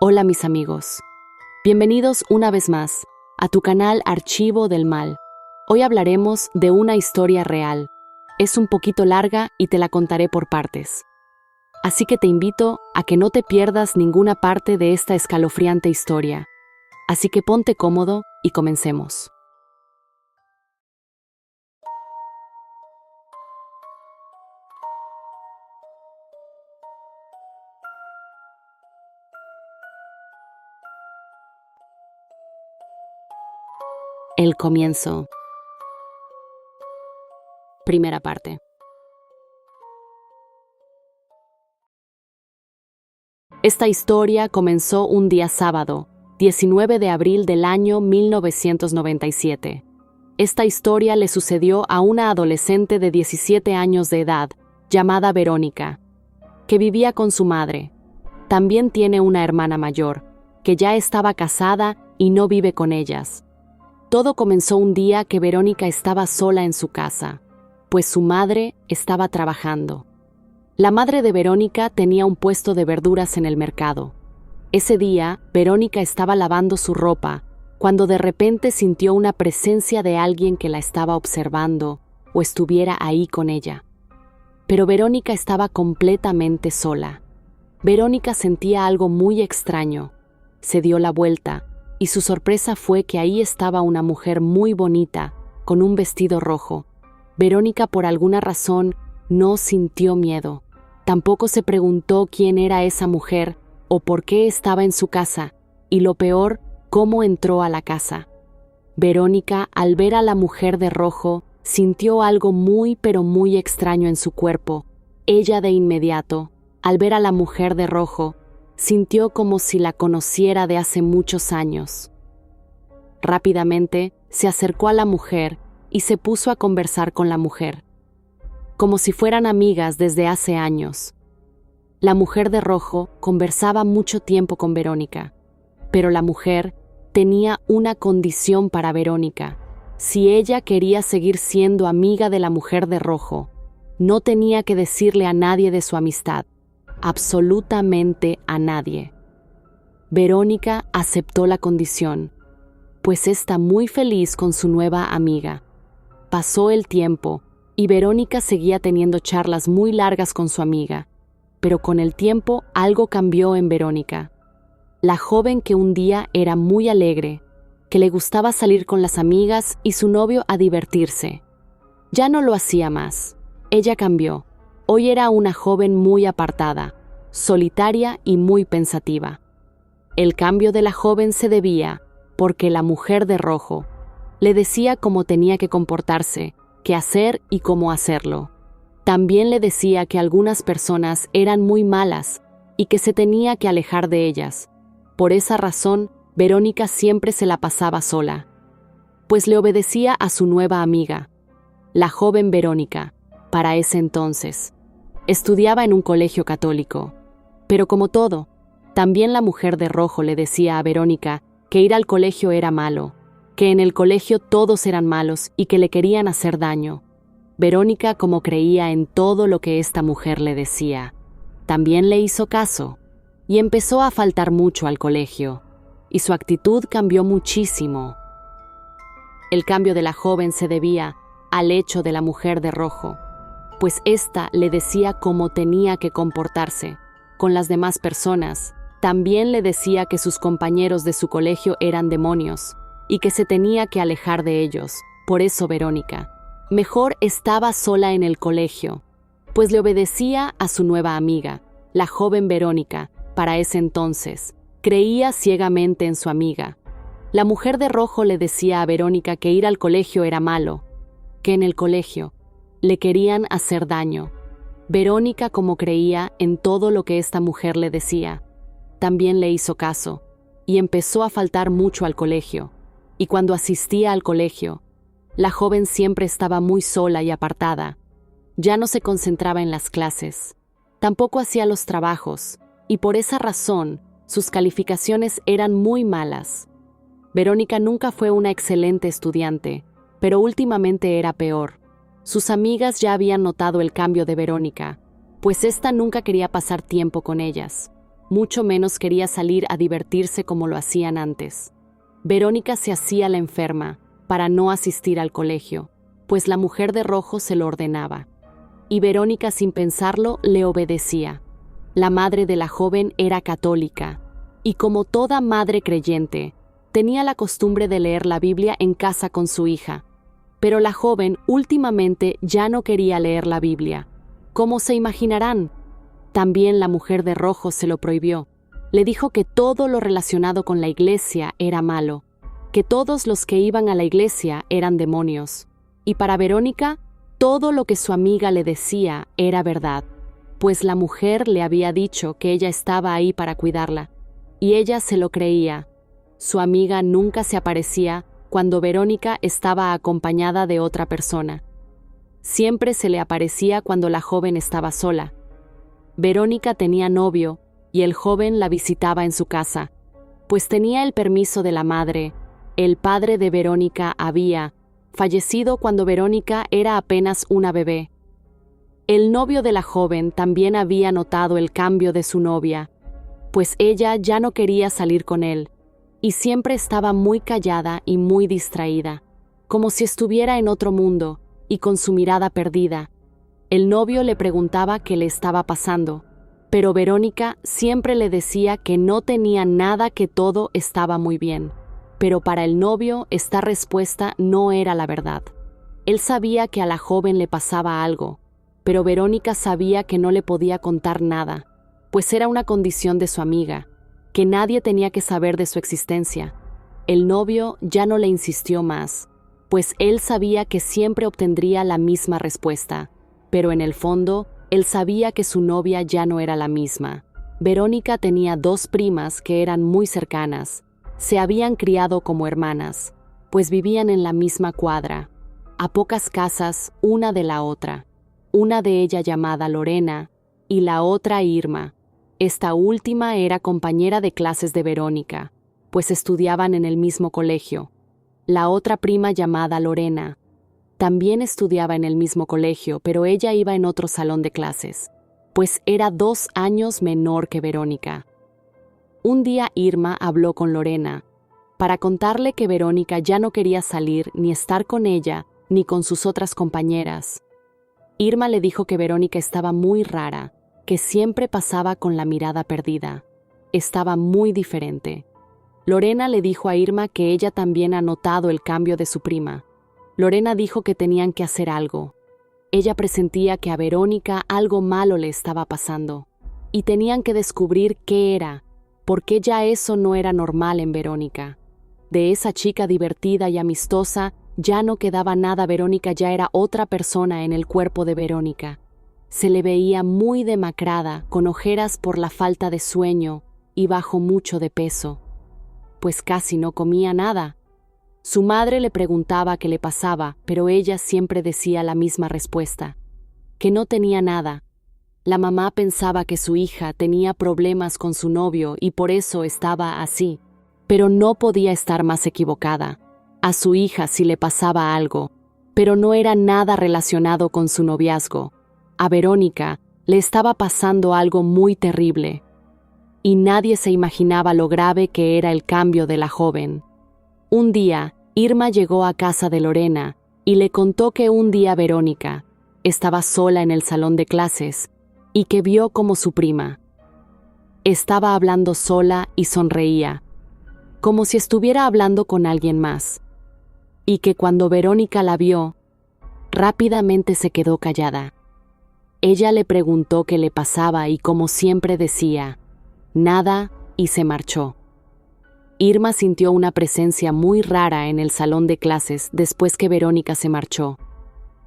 Hola mis amigos, bienvenidos una vez más a tu canal Archivo del Mal. Hoy hablaremos de una historia real. Es un poquito larga y te la contaré por partes. Así que te invito a que no te pierdas ninguna parte de esta escalofriante historia. Así que ponte cómodo y comencemos. El comienzo. Primera parte. Esta historia comenzó un día sábado, 19 de abril del año 1997. Esta historia le sucedió a una adolescente de 17 años de edad, llamada Verónica, que vivía con su madre. También tiene una hermana mayor, que ya estaba casada y no vive con ellas. Todo comenzó un día que Verónica estaba sola en su casa, pues su madre estaba trabajando. La madre de Verónica tenía un puesto de verduras en el mercado. Ese día, Verónica estaba lavando su ropa, cuando de repente sintió una presencia de alguien que la estaba observando o estuviera ahí con ella. Pero Verónica estaba completamente sola. Verónica sentía algo muy extraño. Se dio la vuelta, y su sorpresa fue que ahí estaba una mujer muy bonita, con un vestido rojo. Verónica, por alguna razón, no sintió miedo. Tampoco se preguntó quién era esa mujer o por qué estaba en su casa, y lo peor, cómo entró a la casa. Verónica, al ver a la mujer de rojo, sintió algo muy pero muy extraño en su cuerpo. Ella de inmediato, al ver a la mujer de rojo, sintió como si la conociera de hace muchos años. Rápidamente se acercó a la mujer y se puso a conversar con la mujer, como si fueran amigas desde hace años. La mujer de rojo conversaba mucho tiempo con Verónica, pero la mujer tenía una condición para Verónica. Si ella quería seguir siendo amiga de la mujer de rojo, no tenía que decirle a nadie de su amistad, absolutamente a nadie. Verónica aceptó la condición, pues está muy feliz con su nueva amiga. Pasó el tiempo y Verónica seguía teniendo charlas muy largas con su amiga, pero con el tiempo algo cambió en Verónica. La joven que un día era muy alegre, que le gustaba salir con las amigas y su novio a divertirse, ya no lo hacía más. Ella cambió. Hoy era una joven muy apartada, solitaria y muy pensativa. El cambio de la joven se debía porque la mujer de rojo le decía cómo tenía que comportarse, qué hacer y cómo hacerlo. También le decía que algunas personas eran muy malas y que se tenía que alejar de ellas. Por esa razón, Verónica siempre se la pasaba sola, pues le obedecía a su nueva amiga, la joven Verónica. Para ese entonces, estudiaba en un colegio católico. Pero como todo, también la mujer de rojo le decía a Verónica que ir al colegio era malo, que en el colegio todos eran malos y que le querían hacer daño. Verónica, como creía en todo lo que esta mujer le decía, también le hizo caso y empezó a faltar mucho al colegio, y su actitud cambió muchísimo. El cambio de la joven se debía al hecho de la mujer de rojo, pues ésta le decía cómo tenía que comportarse con las demás personas. También le decía que sus compañeros de su colegio eran demonios y que se tenía que alejar de ellos. Por eso Verónica mejor estaba sola en el colegio, pues le obedecía a su nueva amiga, la joven Verónica. Para ese entonces, creía ciegamente en su amiga. La mujer de rojo le decía a Verónica que ir al colegio era malo, que en el colegio le querían hacer daño. Verónica, como creía en todo lo que esta mujer le decía, también le hizo caso y empezó a faltar mucho al colegio. Y cuando asistía al colegio, la joven siempre estaba muy sola y apartada. Ya no se concentraba en las clases, tampoco hacía los trabajos, y por esa razón sus calificaciones eran muy malas. Verónica nunca fue una excelente estudiante, pero últimamente era peor. Sus amigas ya habían notado el cambio de Verónica, pues ésta nunca quería pasar tiempo con ellas. mucho menos quería salir a divertirse como lo hacían antes. Verónica se hacía la enferma para no asistir al colegio, pues la mujer de rojo se lo ordenaba. Y Verónica, sin pensarlo, le obedecía. La madre de la joven era católica, y como toda madre creyente, tenía la costumbre de leer la Biblia en casa con su hija. Pero la joven últimamente ya no quería leer la Biblia. ¿Cómo se imaginarán? También la mujer de rojo se lo prohibió. Le dijo que todo lo relacionado con la iglesia era malo, que todos los que iban a la iglesia eran demonios. Y para Verónica, todo lo que su amiga le decía era verdad, pues la mujer le había dicho que ella estaba ahí para cuidarla, y ella se lo creía. Su amiga nunca se aparecía cuando Verónica estaba acompañada de otra persona. Siempre se le aparecía cuando la joven estaba sola. Verónica tenía novio y el joven la visitaba en su casa, pues tenía el permiso de la madre. El padre de Verónica había fallecido cuando Verónica era apenas una bebé. El novio de la joven también había notado el cambio de su novia, pues ella ya no quería salir con él, y siempre estaba muy callada y muy distraída, como si estuviera en otro mundo y con su mirada perdida. El novio le preguntaba qué le estaba pasando, pero Verónica siempre le decía que no tenía nada, que todo estaba muy bien. Pero para el novio esta respuesta no era la verdad. Él sabía que a la joven le pasaba algo, pero Verónica sabía que no le podía contar nada, pues era una condición de su amiga, que nadie tenía que saber de su existencia. El novio ya no le insistió más, pues él sabía que siempre obtendría la misma respuesta, pero en el fondo, él sabía que su novia ya no era la misma. Verónica tenía dos primas que eran muy cercanas. Se habían criado como hermanas, pues vivían en la misma cuadra, a pocas casas una de la otra. Una de ellas llamada Lorena y la otra Irma. Esta última era compañera de clases de Verónica, pues estudiaban en el mismo colegio. La otra prima llamada Lorena también estudiaba en el mismo colegio, pero ella iba en otro salón de clases, pues era 2 años menor que Verónica. Un día Irma habló con Lorena para contarle que Verónica ya no quería salir ni estar con ella ni con sus otras compañeras. Irma le dijo que Verónica estaba muy rara, que siempre pasaba con la mirada perdida. Estaba muy diferente. Lorena le dijo a Irma que ella también ha notado el cambio de su prima. Lorena dijo que tenían que hacer algo. Ella presentía que a Verónica algo malo le estaba pasando, y tenían que descubrir qué era, porque ya eso no era normal en Verónica. De esa chica divertida y amistosa ya no quedaba nada. Verónica ya era otra persona en el cuerpo de Verónica. Se le veía muy demacrada, con ojeras por la falta de sueño y bajo mucho de peso, pues casi no comía nada. Su madre le preguntaba qué le pasaba, pero ella siempre decía la misma respuesta, que no tenía nada. La mamá pensaba que su hija tenía problemas con su novio y por eso estaba así, pero no podía estar más equivocada. A su hija sí le pasaba algo, pero no era nada relacionado con su noviazgo. A Verónica le estaba pasando algo muy terrible, y nadie se imaginaba lo grave que era el cambio de la joven. Un día, Irma llegó a casa de Lorena y le contó que un día Verónica estaba sola en el salón de clases y que vio como su prima estaba hablando sola y sonreía, como si estuviera hablando con alguien más, y que cuando Verónica la vio, rápidamente se quedó callada. Ella le preguntó qué le pasaba y, como siempre, decía, nada, y se marchó. Irma sintió una presencia muy rara en el salón de clases después que Verónica se marchó.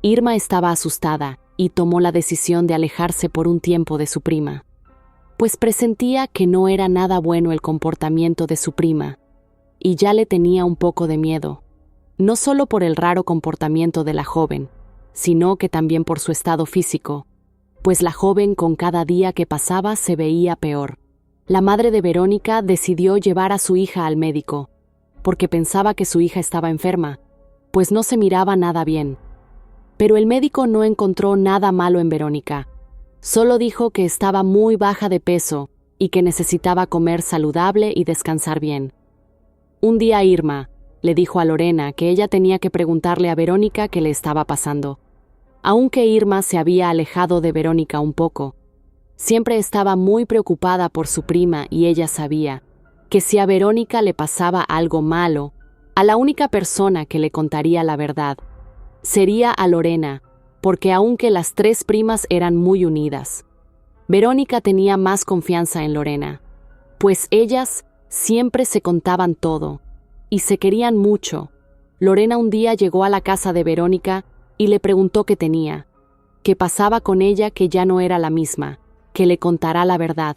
Irma estaba asustada y tomó la decisión de alejarse por un tiempo de su prima, pues presentía que no era nada bueno el comportamiento de su prima, y ya le tenía un poco de miedo, no solo por el raro comportamiento de la joven, sino que también por su estado físico, pues la joven con cada día que pasaba se veía peor. La madre de Verónica decidió llevar a su hija al médico, porque pensaba que su hija estaba enferma, pues no se miraba nada bien. Pero el médico no encontró nada malo en Verónica, solo dijo que estaba muy baja de peso y que necesitaba comer saludable y descansar bien. Un día Irma le dijo a Lorena que ella tenía que preguntarle a Verónica qué le estaba pasando. Aunque Irma se había alejado de Verónica un poco, siempre estaba muy preocupada por su prima y ella sabía que si a Verónica le pasaba algo malo, a la única persona que le contaría la verdad sería a Lorena, porque aunque las tres primas eran muy unidas, Verónica tenía más confianza en Lorena, pues ellas siempre se contaban todo y se querían mucho. Lorena un día llegó a la casa de Verónica y le preguntó qué tenía, qué pasaba con ella, que ya no era la misma, que le contará la verdad.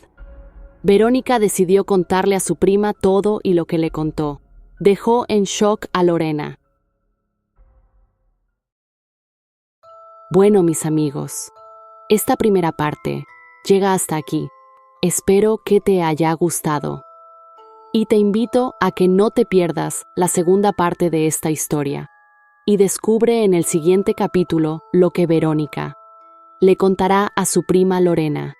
Verónica decidió contarle a su prima todo y lo que le contó dejó en shock a Lorena. Bueno, mis amigos, esta primera parte llega hasta aquí. Espero que te haya gustado. Y te invito a que no te pierdas la segunda parte de esta historia. Y descubre en el siguiente capítulo lo que Verónica le contará a su prima Lorena.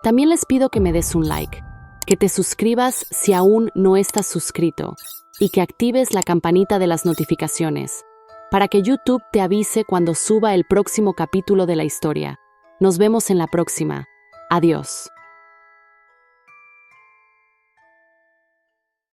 También les pido que me des un like, que te suscribas si aún no estás suscrito y que actives la campanita de las notificaciones para que YouTube te avise cuando suba el próximo capítulo de la historia. Nos vemos en la próxima. Adiós.